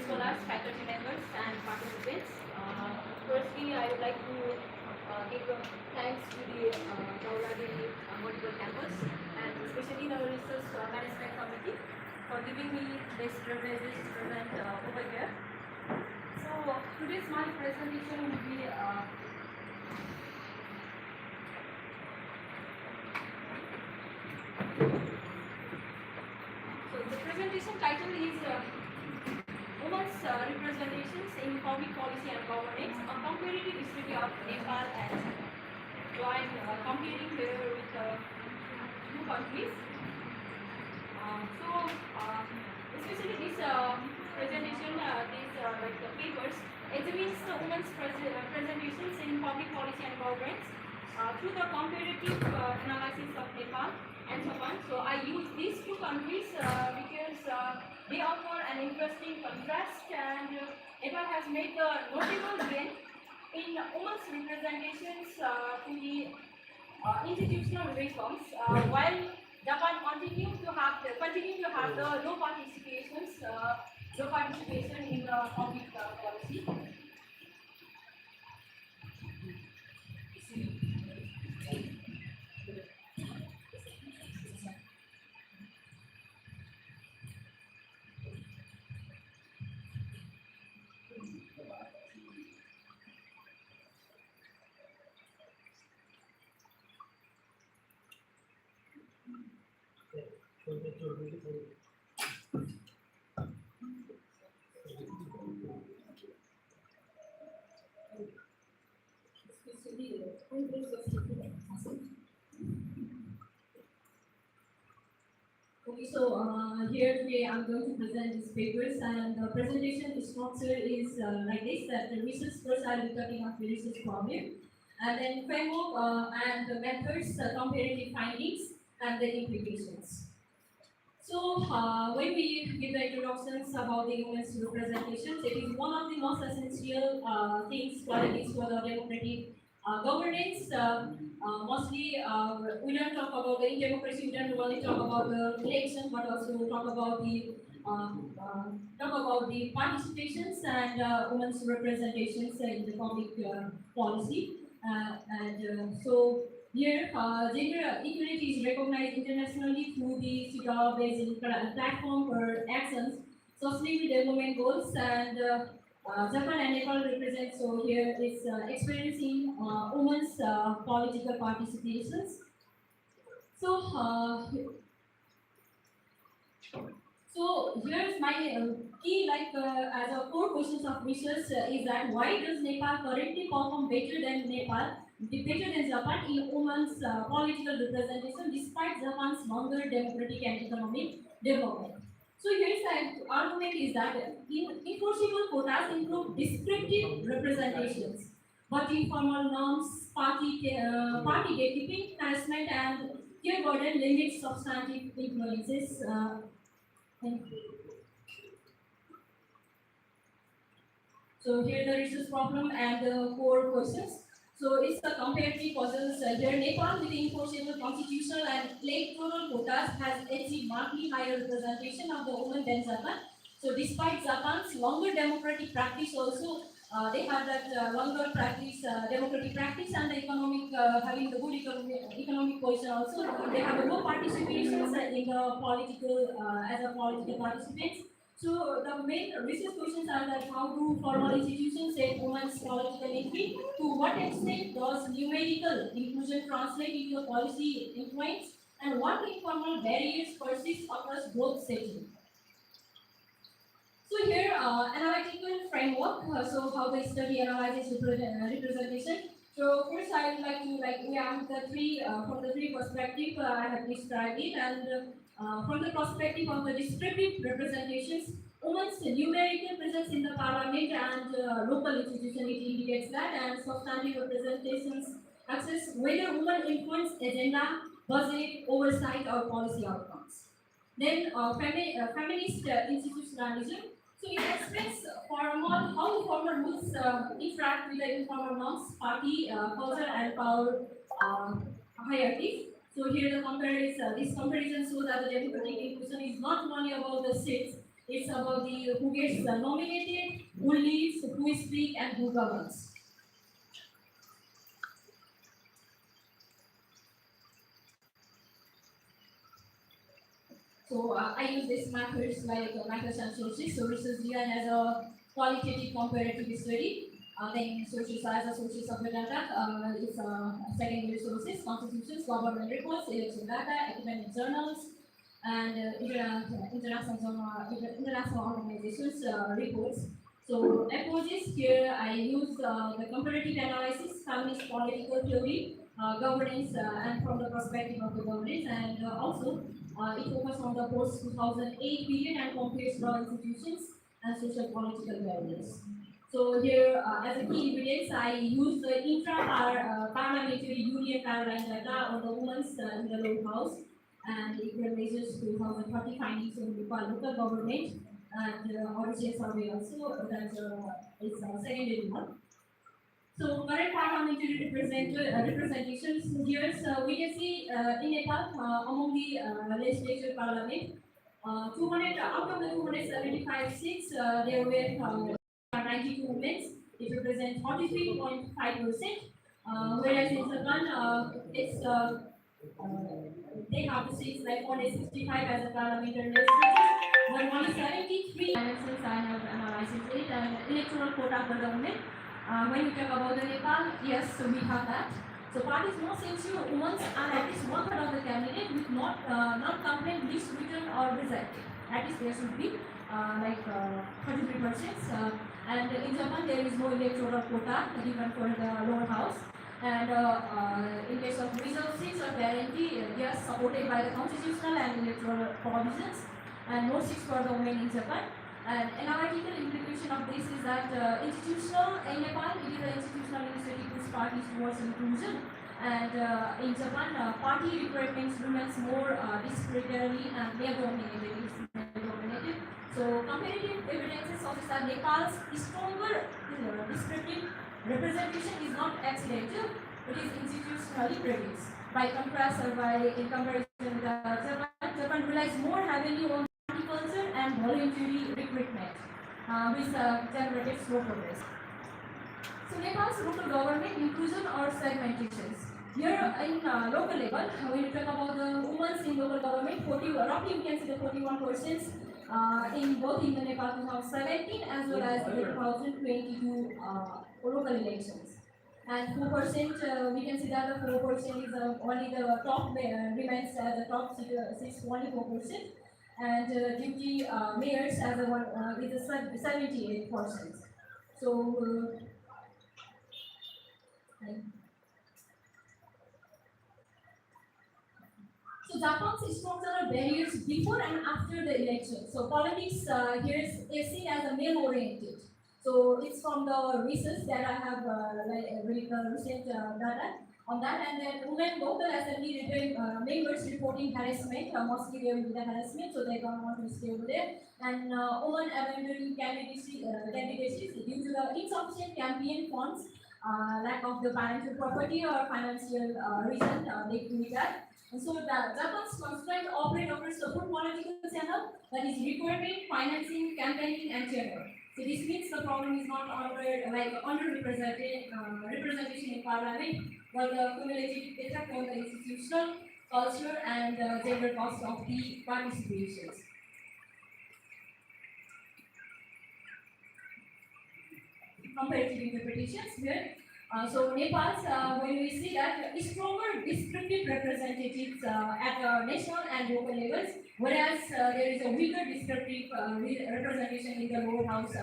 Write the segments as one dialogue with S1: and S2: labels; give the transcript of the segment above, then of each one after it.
S1: well as faculty members and participants. Firstly, I would like to give thanks to the Gauladi Multiple Campus and especially the Research Management Committee for giving me this privilege to present over here. So today's my presentation will be so the presentation title is Women's Representations in Public Policy and Governance, a comparative history of Nepal and China. So I am comparing here with two countries. Especially this presentation, these like the papers, examines the women's presentations in public policy and governance through the comparative analysis of Nepal and so on. So I use these two countries because they offer an interesting contrast, and Nepal has made a notable gain in women's representations to the institutional reforms, while Japan continue to have the low participation in the public policy. Okay, so here today I'm going to present these papers, and the presentation structure is like this: that the research first I will be talking about the research problem, and then framework and the methods, comparative findings, and the implications. So when we give the introductions about the women's representations, it is one of the most essential things qualities for the democratic governance. Mostly, we don't talk about the in democracy. We don't only talk about the election, but also talk about the participations and women's representations in the public policy. So here, gender equality is recognized internationally through the CEDAW based platform for actions, sustainable development goals, and Japan and Nepal represent. So here is experiencing women's political participations. So, so here's my key, like as a core questions of research is that why does Nepal currently perform better than Japan in women's political representation despite Japan's longer democratic and economic development? So here's the argument is that enforceable quotas improve descriptive representations, but informal norms, party gatekeeping, harassment, and care burden limit substantive influences. So here the research problem and the core questions. So it's the comparative puzzles. Here Nepal with enforceable constitutional and electoral quotas has achieved markedly higher representation of the women than Japan. So despite Japan's longer democratic practice also, they have that longer practice, democratic practice, and the economic, having the good economic position also. They have a low participation in the political, as a political participants. So the main research questions are that how do formal institutions set women's political entry? To what extent does numerical inclusion translate into policy influence? And what informal barriers persist across both settings? So here, analytical framework. So how the study analyzes representation. So first, I would like to we have the three from the three perspective I have described it, and from the perspective of the descriptive representations, women's numerical presence in the parliament and local institution, it indicates that, and substantive representations assess whether women influence agenda, budget, oversight, or policy outcomes. Then feminist institutionalism. So it explains how formal rules interact with the informal norms, party, culture, and power hierarchies. So here the this comparison shows that the democratic inclusion is not only about the seats, It's about the who gets nominated, who leads, who is free, and who governs. So I use this methods like methods and sources. So research design as a qualitative comparative study. Then sources as a sources of the data. It's secondary sources, constitutions, government reports, election data, academic journals, and international organizations reports. So approaches here I use the comparative analysis, feminist political theory, governance, and from the perspective of the governance, and also it focuses on the post-2008 period and compares law institutions and social political values. So here, as a key evidence, I use the intra-parliamentary union paradigm data on the women's in the lower house and equal measures 2030 findings on local government and origin survey also. That's it's a secondary one. So current parliamentary representations here, so we can see in Nepal among the legislature parliament, 200 out of the 275 seats, there were 92 women. It represents 43.5%. Whereas in Japan, they have the seats like 165 as a parliamentary legislature, but 173 elections I have analyzed it and electoral quota for the women. When you talk about the Nepal, yes, so we have that. So parties must ensure women are at least one third of the candidate with not complaint list written or rejected. At least there should be 33%. And in Japan, there is no electoral quota given for the lower house. And in case of reserve seats or guarantee, they are supported by the constitutional and electoral provisions, and no seats for the women in Japan. And analytical implication of this is that institutional in Nepal, it is an institutional initiative which parties towards inclusion. And in Japan, party requirements remains more discriminatory and male-dominated. So comparative evidences of that Nepal's stronger descriptive representation is not accidental, it is institutionally produced. By contrast, in comparison with Japan relies more heavily on culture and voluntary recruitment, which generated slow progress. So Nepal's local government inclusion or segmentations. Here in local level, when you talk about the women in local government, roughly you can see the 41% in both in the Nepal 2017 as well as the 2022 local elections. And 4%, we can see that the 4% is only the top remains the top 6.4%, and deputy mayors as a one is a 78%. So. So Japan's structural barriers before and after the election. So politics here is seen as a male-oriented. So it's from the research that I have read the recent data on that, and then women local assembly members reporting harassment, mostly there will be the harassment, so they don't want to stay over there, and women abandoning candidacy due to the insufficient campaign funds, lack of the financial property or financial reason they do that. And so the Japan's constraint operate across the full political channel, that is requirement, financing, campaigning, and channel. So this means the problem is not underrepresented representation in parliament, but the cumulative effect on the institutional, culture, and gender cost of the participations. Comparative interpretations here. So Nepal's, when we see that stronger descriptive representatives at national and local levels, whereas there is a weaker descriptive representation in the lower house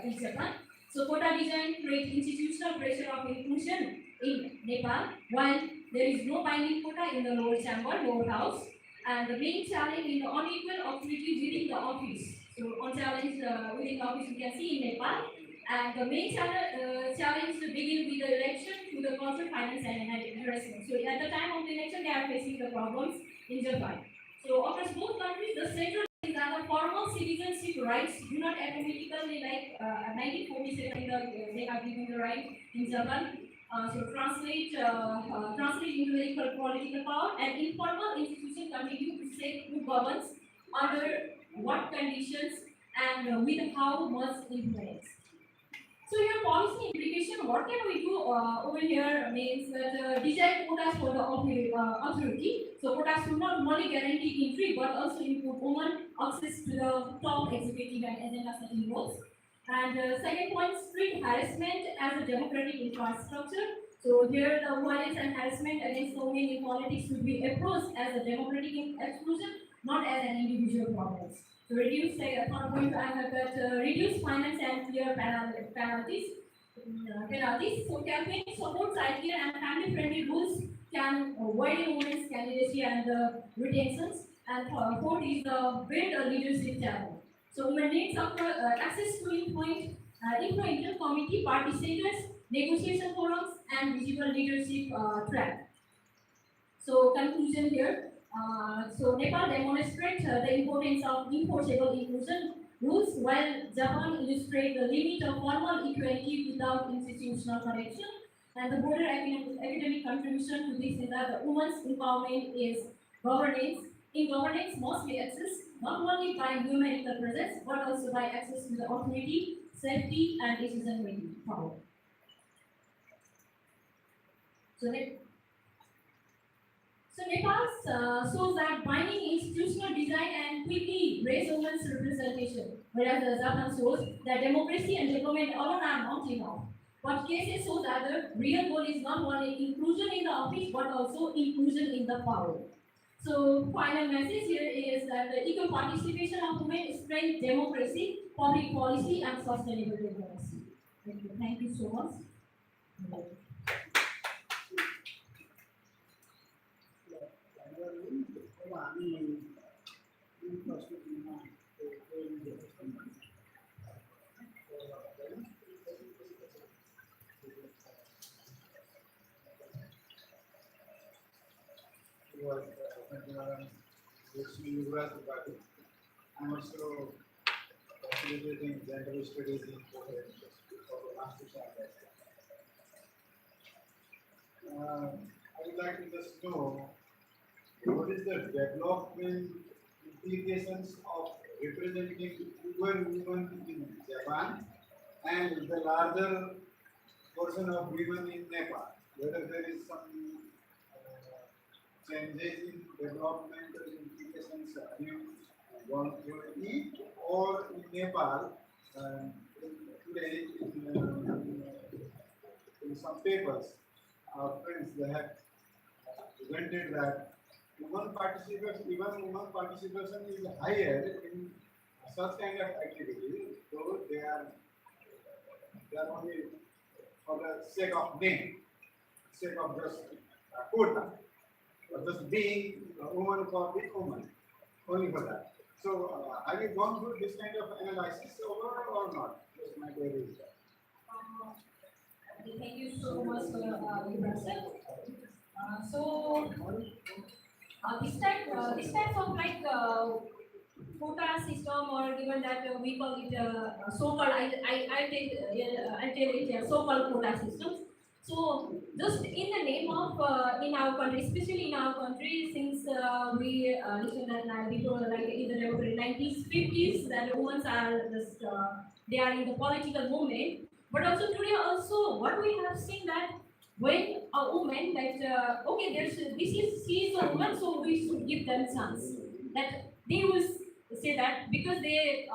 S1: in Japan. So quota design creates institutional pressure of inclusion in Nepal, while there is no binding quota in the lower chamber, lower house, and the main challenge in the unequal opportunity within the office. So on challenge within the office, we can see in Nepal. And the main challenge to begin with the election to the culture, finance, and harassment. So at the time of the election, they are facing the problems in Japan. So across both countries, the central is that the formal citizenship rights do not automatically 1947 they have given the right in Japan. So translate into equal political power, and informal institutions continue to say who governs, under what conditions, and with how much influence. So your policy implication, what can we do over here means that design quotas for the authority. So quotas should not only guarantee entry but also improve women access to the top executive and agenda setting roles. And second point, strict harassment as a democratic infrastructure. So here the violence and harassment against women in politics should be approached as a democratic exclusion, not as an individual problem. So reduce, for point I have that reduce finance and clear penalties. So campaign supports idea and family-friendly rules can widen women's candidacy and retentions. And fourth is build a leadership channel. So women need access to influential committee, party status, negotiation forums, and visible leadership track. So conclusion here. So Nepal demonstrates the importance of enforceable inclusion rules, while Japan illustrates the limit of formal equality without institutional connection. And the broader academic contribution to this is that the women's empowerment is governance. In governance, mostly access not only by numerical presence but also by access to the authority, safety, and decision-making power. So Nepal shows that binding institutional design and quickly raise women's representation, whereas Japan shows that democracy and development alone are not enough. What cases show that the real goal is not only inclusion in the office but also inclusion in the power. So final message here is that the equal participation of women strengthens democracy, public policy, and sustainable democracy. Thank you. Thank you so much.
S2: I'm also facilitating gender studies in for the last 2 years. I would like to just know what is the development implications of representing poor women in Japan and the larger portion of women in Nepal? Whether there is some changes in developmental implications you want to eat or in Nepal today in some papers our friends they have presented that women participation is higher in such kind of activity, so they are only for the sake of name, sake of just quota, or just being a woman for the woman, only for that. So have you gone through this kind of analysis overall or not? That's my query.
S1: Thank you so much for your question. So this type of like quota system, or given that we call it so-called, I tell it so-called quota systems. So just in the name of in our country, especially in our country, since we listen that before like in the 90s, 50s, that women are just they are in the political movement. But also today, also what we have seen that when a woman that okay, she is a woman, so we should give them chance. That they will say that because they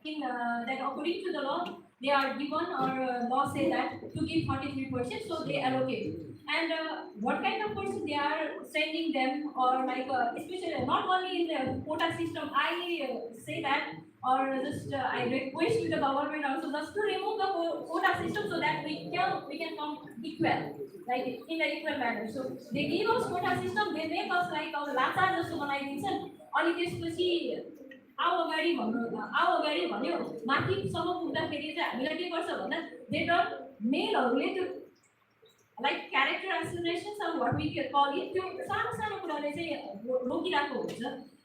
S1: in that according to the law they are given, or law say that to give 43%, so they allocate. And what kind of person they are sending them, or like especially not only in the quota system, I say that, or just I request to the government also just to remove the quota system so that we can come equal, like in the equal manner. So they give us quota system, they make us like our लाचार जस्तो बनाइदिन्छन्, अनि त्यसपछि आओ अगाडि भन्यो, माथिसम्म पुग्दाखेरि चाहिँ हामीलाई के गर्छ भन्दा दे डन्ट मेलहरूले त्यो like character assassinations of what we call it, त्यो सानो सानो कुराले चाहिँ रोकिरहेको हुन्छ।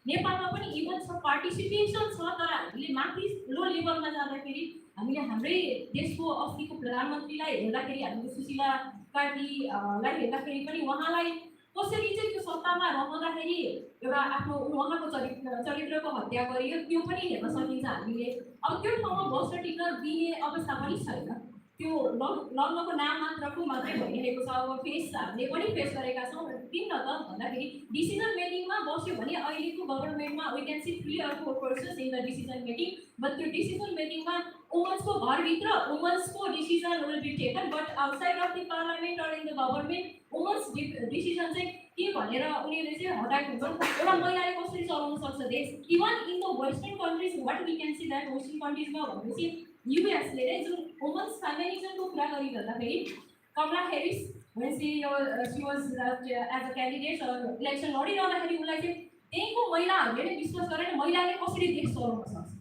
S1: नेपालमा पनि इभन छ, पार्टिसिपेसन छ, तर हामीले माथि लो लेभलमा जाँदाखेरि हामीले हाम्रै देशको अस्तिको प्रधानमन्त्रीलाई हेर्दाखेरि, हामीले सुशीला कार्कीलाई हेर्दाखेरि पनि उहाँलाई कसरी चाहिँ त्यो सत्तामा रहँदाखेरि एउटा आफ्नो उहाँको चरित्रको हत्या गरियो त्यो पनि हेर्न सकिन्छ हामीले। अब त्यो ठाउँमा बस्न टिक्न दिने अवस्था पनि छैन। त्यो लग्नको नाम मात्रको मात्रै भइरहेको छ। अब हामीले पनि फेस गरेका छौँ। किन त भन्दाखेरि डिसिजन मेकिङमा बस्यो भने अहिलेको गभर्मेन्टमा we can see 3 or 4 persons in the decision making, but त्यो डिसिजन मेकिङमा वुमन्सको घरभित्र वुमन्सको decision will be taken, but outside of the parliament or in the government womens decision चाहिँ के भनेर उनीहरूले चाहिँ हटाएको हुन्छ। एउटा महिलाले कसरी चलाउन सक्छ देश। Even in the western countries what we can see that western कन्ट्रिजमा भनेपछि युएसले जुन वुमन्स फेमिनिजमको कुरा गरिरहँदाखेरि Kamala Harris when she was as a candidate election लडिरहँदाखेरि उसलाई चाहिँ त्यहीँको महिलाहरूले नै विश्वास गरेर महिलाले कसरी देश चलाउन सक्छ।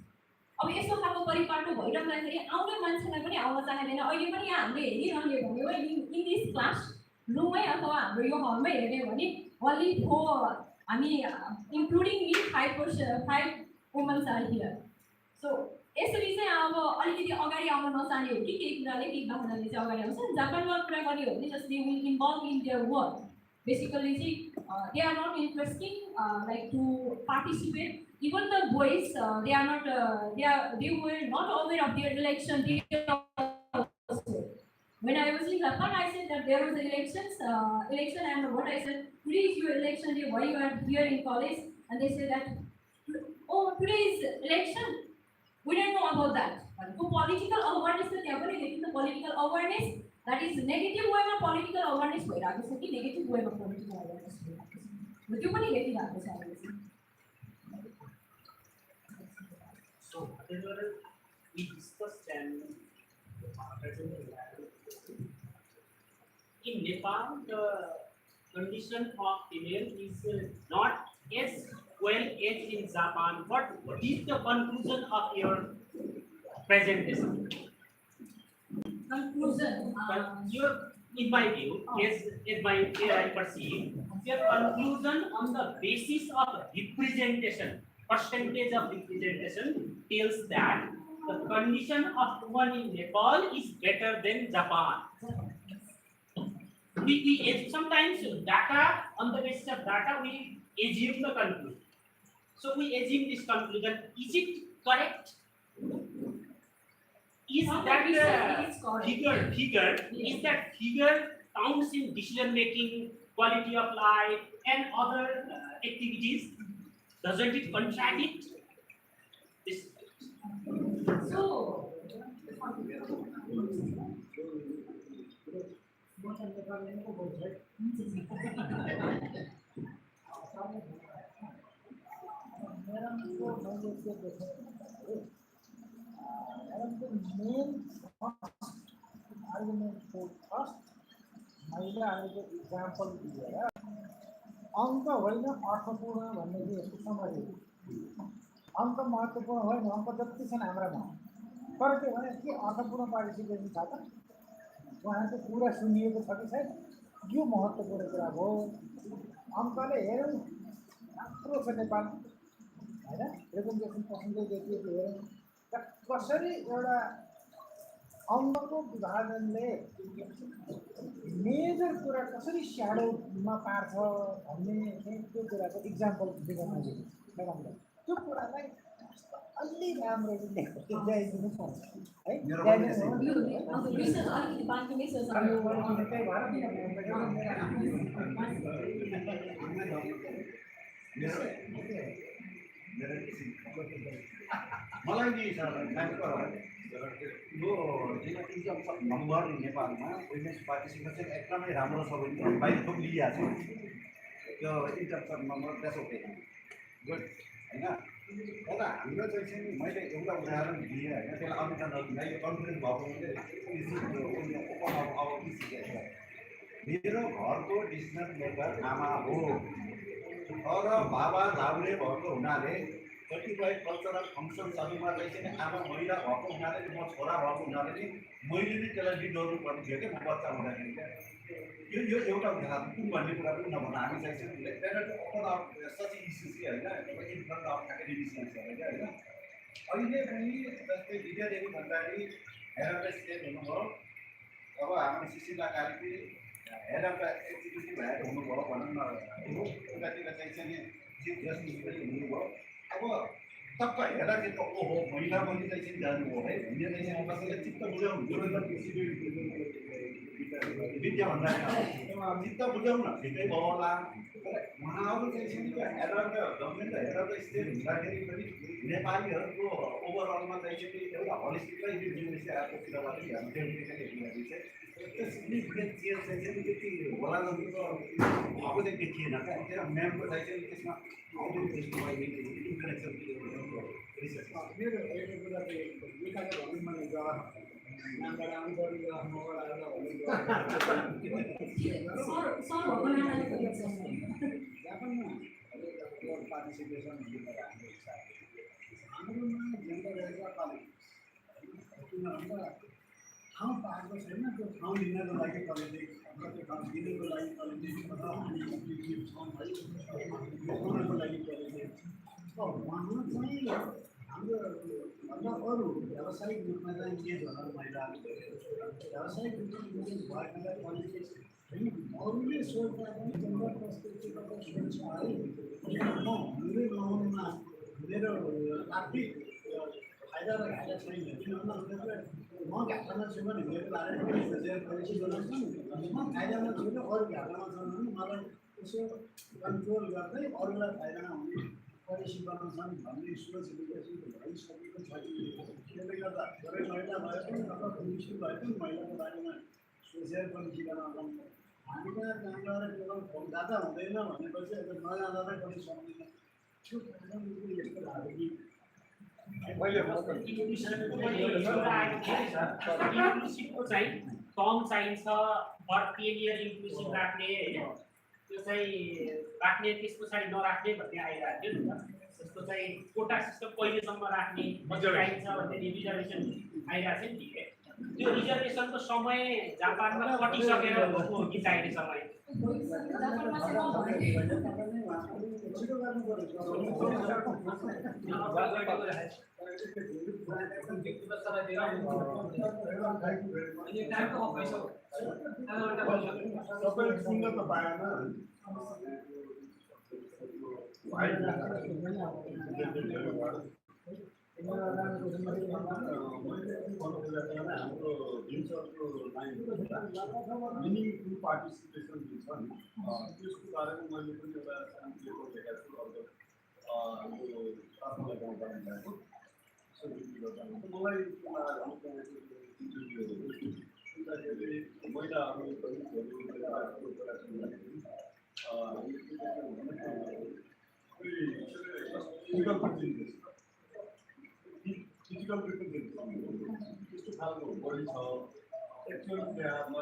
S1: अब यस्तो खालको परिपाटो भइरहँदाखेरि आउने मान्छेलाई पनि आउन चाहेदैन। अहिले पनि यहाँ हामीले हेरिरहने भन्यो इन दिस क्लास रुममै अथवा हाम्रो यो हलमै हेर्ने भने ओन्ली हामी including me 5 womens are here. So यसरी चाहिँ अब अलिकति अगाडि आउन नचाहने हो कि केही कुराले केही बाहनाले चाहिँ अगाडि आउँछ। जापानमा कुरा गर्ने हो भने जसले will involve in their work basically चाहिँ they are not interesting like to participate. Even the boys they are not they were not aware of their election day also. When I was in Japan, I said that there was election, and what I said, today is your election day, why you are here in college? And they said that, oh, today is election, we don't know about that. So political awareness, the political awareness, that is negative way of political awareness, negative way of political awareness. But you can get it.
S3: So, whatever we discussed and in Nepal, the condition of female is not as well as in Japan. What is the conclusion of your presentation?
S1: Conclusion.
S3: In my view, as I perceive, your conclusion on the basis of representation, percentage of representation, tells that the condition of women in Nepal is better than Japan. We sometimes data, on the basis of data, we assume the conclusion. So we assume this conclusion. Is it correct? Is that figure is that figure counts in decision making, quality of life, and other activities? Doesn't it contradict this?
S1: So,
S4: महिलाहरूको example दिएर अङ्क होइन अर्थपूर्ण भन्ने चाहिँ यस्तो समझ हो। अङ्क महत्त्वपूर्ण होइन, अङ्क जति छन् हाम्रामा, तर के भने के अर्थपूर्ण पार्टिसिपेसन छ त? उहाँको कुरा सुनिएको छ कि छैन, यो महत्त्वपूर्ण कुरा हो। अङ्कले हेरौँ राम्रो छ नेपाल होइन, रिप्रेजेन्टेसन पर्सेन्टेज देखिएको हेरौँ कसरी एउटा अङ्कको विभाजनले मेजर कुरा कसरी स्याडोमा पार्छ भन्ने चाहिँ त्यो कुराको इक्जाम्पल दिनु लगाउँदा त्यो कुरालाई अलि राम्ररी ल्याइदिनु पर्छ है।
S2: मलाई नि यो इन्कम नम्बर नेपालमा वुमेन्स पार्टिसिपेसन एकदमै राम्रो छ भने बाहिर थोक लिइहाल्छ त्यो income number that's okay good होइन। तर हाम्रो चाहिँ मैले एउटा उदाहरण दिएँ होइन, त्यसलाई अनुमान नदिँदा यो कन्फ्युजन भएको मेरो घरको डिसिजन मेकर आमा हो, तर बाबा झाउले भएको हुनाले कतिपय कल्चरल फङ्सन्सहरूमा चाहिँ आमा महिला भएको हुनाले म छोरा भएको हुनाले नि मैले नै त्यसलाई लिड गर्नु पर्ने थियो क्या म बच्चा हुँदाखेरि। यो एउटा उदाहरण कुन भन्ने कुरा पनि नभन, हामी चाहिँ सच इस्यु चाहिँ होइन इन फ्रन्ट अफ एकाडेमिसियन्सहरू क्या होइन। अहिले पनि जस्तै विद्यादेवी भण्डारी हेराल्ड स्टेट हुनुभयो, अब हाम्रो Sushila Karki head of the executive head हुनुभयो भनौँ न उतातिर चाहिँ चिफ जस्टिस पनि हुनुभयो अब टक्क हेर्दा चाहिँ ओहो महिला पनि चाहिँ जानुभयो है भन्ने चाहिँ कसैले चित्त बुझाउनु विद्या भन्दाखेरि चित्त बुझाउन ठिकै भयो होला तर उहाँहरू चाहिँ head of the government head of the state हुँदाखेरि पनि नेपालीहरूको ओभरअलमा चाहिँ एउटा होलिस्टिकलाई जिम्मेवारी आएकोतिरबाट हेर्नु चाहिँ त्यो सिग्निफिकेन्ट चेन्ज चाहिँ त्यति होला जस्तो अब चाहिँ देखिएन क्या त्यहाँ म्यामको चाहिँ त्यसमा आउँदैन त्यसको लागि इन्टरेक्सन रिसर्च
S4: मेरो एउटा कुरा चाहिँ निकालेर भन्नु मैले जवाब नामबाट आउनु पर्यो मबाट आएर
S1: सर भगवान
S4: जापानमा पार्टिसिपेसन हुनु त हाम्रो इच्छा हाम्रोमा जेन्डर एरिया कलेज किन भन्दा ठाउँ पाएको छैन त्यो ठाउँ लिनको लागि पोलिटिक्स हाम्रो त्यो ठाउँ दिनको लागि पोलिटिक्स हामी छौँ है बनाउनको लागि पोलिटिक्स उहाँ चाहिँ हाम्रो भन्दा अरू व्यावसायिक रूपमा चाहिँ इन्गेज होला महिलाहरू व्यावसायिक रूपमा इन्गेज भएकालाई पोलिटिक्स अरूले सोच्दा पनि जेन्डर पर्सपेक्टिभबाट सोध्छ है म हुँदै नहुनुमा मेरो आर्थिक फाइदा र घाटा छैन किनभने म घाटामा छु भने मेरो बारेमा पोलिसी बनाउँछु म फाइदामा छु र अरू घाटामा छन् भने मलाई यसो कन्ट्रोल गर्दै अरूलाई फाइदामा हुने पोलिसी बनाउँछन् भन्ने सोच विकसित भइसकेको छ त्यसले गर्दा धेरै महिला भए पनि अथवा पुरुष भए पनि महिलाको बारेमा सोचेर पोलिसी बनाउँछन् हामी कहाँ जाँदा केवल दादा हुँदैन भनेपछि अब नजाँदा पनि सक्दैन त्यो कारणले यस्तो लाग्यो कि
S3: इन्क्लुसिभको चाहिँ टर्म चाहिन्छ बट 10 इयर इन्क्लुसिभ राख्ने होइन त्यो चाहिँ राख्ने त्यस पछाडि नराख्ने भन्ने आइरहेको थियो नि त जस्तो चाहिँ कोटा सिस्टम कहिलेसम्म राख्ने चाहिन्छ भन्ने रिजर्भेसन आइरहेको थियो नि ठिकै त्यो रिजर्भेसनको समय जापानमा कटिसकेर गएको हो कि चाहिने समय
S4: छिटो गर्नु
S2: सबैले सुन्न त पाएन हाम्रो भिन्सरको मिनिङफुल पार्टिसिपेसन जुन छ नि त्यसको बारेमा मैले पनि एउटा सानोलेको लेखेको छु अब हाम्रो आफ्नो गाउँपालिकाको मलाई सुन्दाखेरि महिलाहरू फिजिकल रिप्रेजेन्टेसन त्यस्तो खालको बढी छ actual त्यहाँमा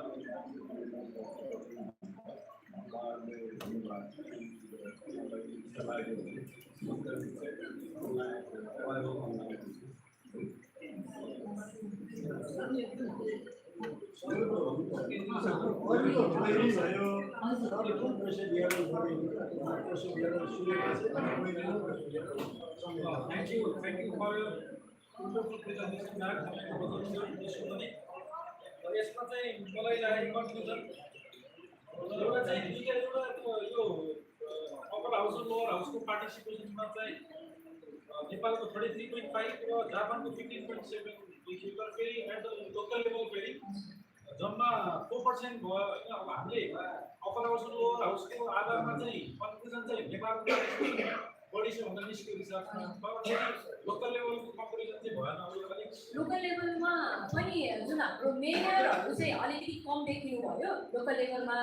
S5: Thank you for your wonderful presentation, ma'am. यसमा चाहिँ मलाई लागेको कन्क्लुजन एउटा चाहिँ एउटा यो अप्पर हाउस र लोवर हाउसको पार्टिसिपेसनमा चाहिँ नेपालको 33.5 र जापानको 15.7 देखियो तर फेरि एट द लोकल लेभल फेरि जम्मा 4% भयो हैन अब हामीले अप्पर हाउस र लोवर हाउसको आधारमा चाहिँ कन्क्लुजन चाहिँ नेपालको बढी छ भन्दा निस्क्यो रिसर्चमा तर लोकल लेभलको कम्पेरिजन चाहिँ भएन अब यो अलिक
S1: लोकल लेभलमा पनि जुन हाम्रो मेयरहरू चाहिँ अलिकति कम देखिनु भयो लोकल लेभलमा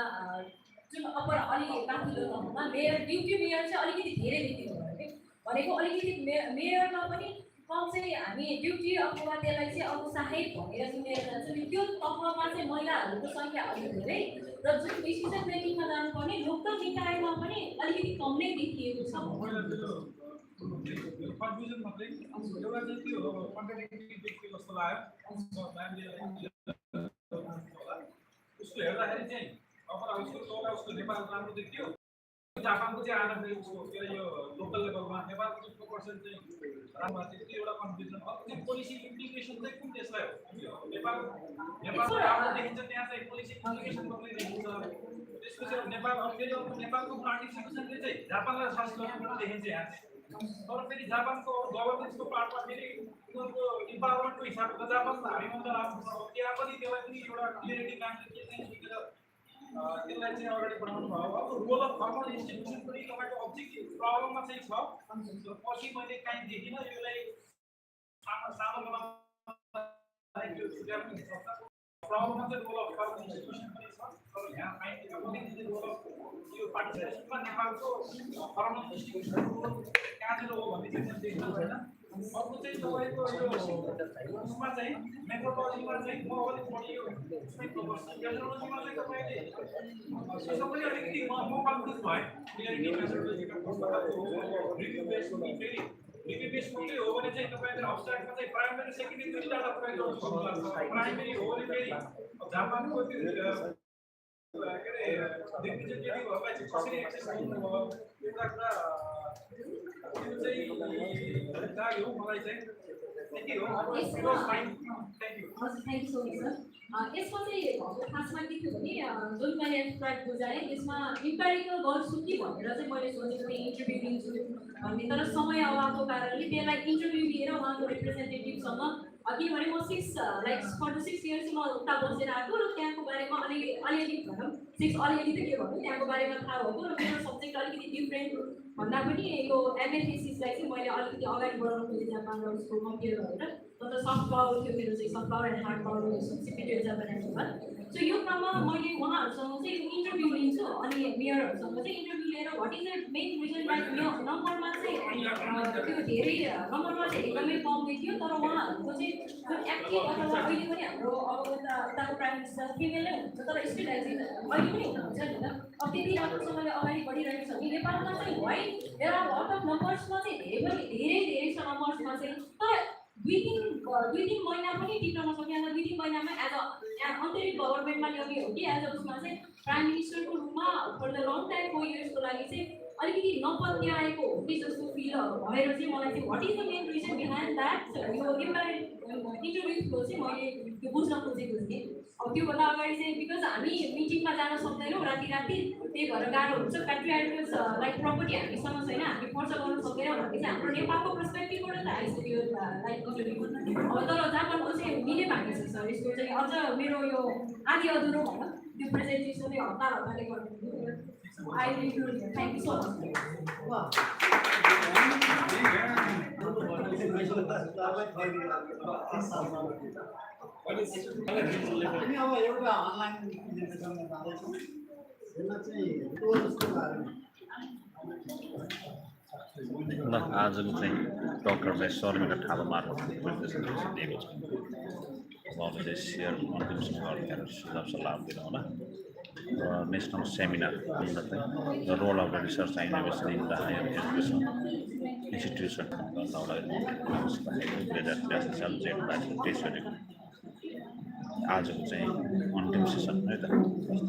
S1: जुन अप्पर अलि माथिल्लो तहमा मेयर ड्युटी मेयर चाहिँ अलिकति धेरै देखिनु भयो कि भनेको अलिकति मेयरमा पनि कम चाहिँ हामी ड्युटी अथवा त्यसलाई चाहिँ अब सहायक भनेर सुनेर जान्छौँ त्यो तहमा चाहिँ महिलाहरूको सङ्ख्या अलिक धेरै र जुन डिसिजन मेकिङमा जानुपर्ने लोकल निकायमा पनि अलिकति कम नै देखिएको छ
S5: कन्फ्युजन मात्रै एउटा चाहिँ त्यो कन्ट्राडिक्टिङ देखियो जस्तो लाग्यो म्यामले उसको हेर्दाखेरि चाहिँ अप्पर हाउसको लोवर हाउसको नेपाल राम्रो देखियो जापानको चाहिँ आएर उसको के अरे यो लोकल लेभलमा नेपालको चाहिँ प्रोपोर्सन चाहिँ राम्रो चाहिँ त्यो एउटा कन्फ्युजन अर्को चाहिँ पोलिसी इम्प्लिकेसन चाहिँ कुन देशलाई हो नेपालको राम्रो देखिन्छ त्यहाँ चाहिँ पोलिसी इम्प्लिकेसन कति देखिन्छ त्यसपछि नेपाल अब फेरि नेपालको पार्टिसिपेसनले चाहिँ जापानलाई सर्च गर्नु देखिन्छ यहाँ तर फेरि जापानको गभर्नेन्सको पार्टमा फेरि उनीहरूको इम्पावरमेन्टको हिसाबले जापान हामीभन्दा राम्रो छ त्यहाँ पनि त्यसलाई पनि एउटा क्लियरिटी माग्ने के चाहिँ सुकेर त्यसलाई चाहिँ अगाडि बढाउनु भयो अब रोल अफ फर्मल इन्स्टिट्युसन पनि तपाईँको अब्जेक्टिभ प्रब्लममा चाहिँ छ पछि मैले काहीँ देखिनँ यसलाई सानो बनाउनु प्रब्लममा चाहिँ रोल अफ फर्मल इन्स्टिट्युसन पनि छ तर यहाँ पाइने रोल अफ यो पार्टिसिपेसनमा नेपालको फर्मल इन्स्टिट्युसन कहाँनिर हो भन्ने चाहिँ मैले देख्नु भएन अर्को चाहिँ तपाईँको यो उसमा चाहिँ मेट्रोपोलिटनमा चाहिँ म अलिक बढी यो मेट्रोपोलिटनमा चाहिँ तपाईँले यसो पनि अलिकति म कन्फ्युज भएँ क्लियरिटी मेथोडोलोजीका रिभ्यू बेस हो कि फेरि रिभ्यू बेस मात्रै हो भने चाहिँ तपाईँले अब्स्ट्राक्टमा चाहिँ प्राइमेरी सेकेन्डरी दुईवटा प्रयोग गर्नु सक्नुहुन्छ प्राइमेरी हो भने फेरि जापानको त्यो के अरे रिप्रेजेन्टेटिभहरूलाई चाहिँ कसरी एक्सेस गर्नुभयो एउटा कुरा त्यो चाहिँ लाग्यो मलाई चाहिँ त्यति हो फाइन थ्याङ्क यू
S1: हजुर thank you so much sir यसमा चाहिँ खासमा के थियो भने जुन मैले एब्स्ट्राक्ट बुझाएँ त्यसमा इम्पेरिकल गर्छु कि भनेर चाहिँ मैले सोचेको थिएँ इन्टरभ्यू दिन्छु भन्ने तर समय अभावको कारणले त्यसलाई इन्टरभ्यू दिएर उहाँको रिप्रेजेन्टेटिभसँग किनभने म 6 इयर्स म उता बसेर आएको र त्यहाँको बारेमा अलिअलि भनौँ 6 अलिअलि त के भन्नु त्यहाँको बारेमा थाहा भएको र मेरो सब्जेक्ट अलिकति डिफ्रेन्ट भन्दा पनि यो एमए थेसिसलाई चाहिँ मैले अलिकति अगाडि बढाउनु खोजेँ जापान र उसको कम्पेयर गरेर तर सफ्ट पावर थियो मेरो चाहिँ soft power and hard power सिपिटेड जापानिज सो यो क्रममा मैले उहाँहरूसँग चाहिँ इन्टरभ्यू लिन्छु अनि मेयरहरूसँग चाहिँ इन्टरभ्यू लिएर वाट is the main region like नम्बरमा चाहिँ त्यो धेरै नम्बरमा चाहिँ एकदमै कम देखियो तर उहाँहरूको चाहिँ जुन एक्टिभ अथवा अहिले पनि हाम्रो अब उताको प्राइम मिनिस्टर फिमेल नै हुनुहुन्छ तर स्टिल अहिले पनि हुनुहुन्छ नि त अब त्यति राम्रोसँगले अगाडि बढिरहेको छ कि नेपालमा चाहिँ वाइ देयर आर लट अफ नम्बर्समा चाहिँ धेरै छ नम्बर्समा चाहिँ तर दुई तिन महिना पनि टिप्न नसकेन 2-3 महिनामा एज अ अन्तरिम गभर्मेन्टमा ल्याउने हो कि एज अ उसमा चाहिँ प्राइम मिनिस्टरको रूपमा फर द लङ टाइम 4 इयर्सको लागि चाहिँ अलिकति नपत्याएको हो कि जस्तो फिल भएर चाहिँ मलाई चाहिँ what is the main reason behind that यो इन्टरभ्यूको चाहिँ मैले त्यो बुझ्न खोजेको थिएँ अब त्योभन्दा अगाडि चाहिँ बिकज हामी मिटिङमा जान सक्दैनौँ राति त्यही भएर गाह्रो हुन्छ कन्ट्री एड्रेस लाइक प्रपर्टी हामीसँग छैन हामी खर्च गर्न सक्दैनौँ भने चाहिँ हाम्रो नेपालको पर्सपेक्टिभबाट त आइसक्यो लाइक अब तर जापानको चाहिँ मिले बाँकी छ सर यसको चाहिँ अझ मेरो यो आधी अधुरो भनौँ त्यो प्रेजेन्टेसनले हतारले गर्नु I thank you so much
S6: हामी अब एउटा अनलाइन प्रेजेन्टेसनमा जाँदैछौँ यसमा चाहिँ टुरिस्टको बारेमा
S7: ल आजको चाहिँ डक्टर चाहिँ शर्मिका थापा मार्फत प्रेजेन्टेसन दिएको छ उहाँले चाहिँ सेयर अन्तिम सङ्घहरू सुझाव सल्लाह दिनु होला र नेसनल सेमिनार चाहिँ the role of research and innovation in the higher education institution गर्नलाई 2083 साल जेठ 23 गरेको आजको चाहिँ अन्तिम सेसन है त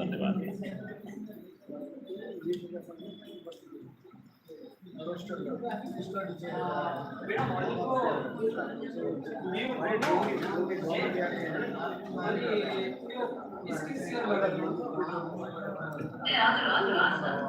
S7: धन्यवाद
S6: स्क्रिन सेयर गरेर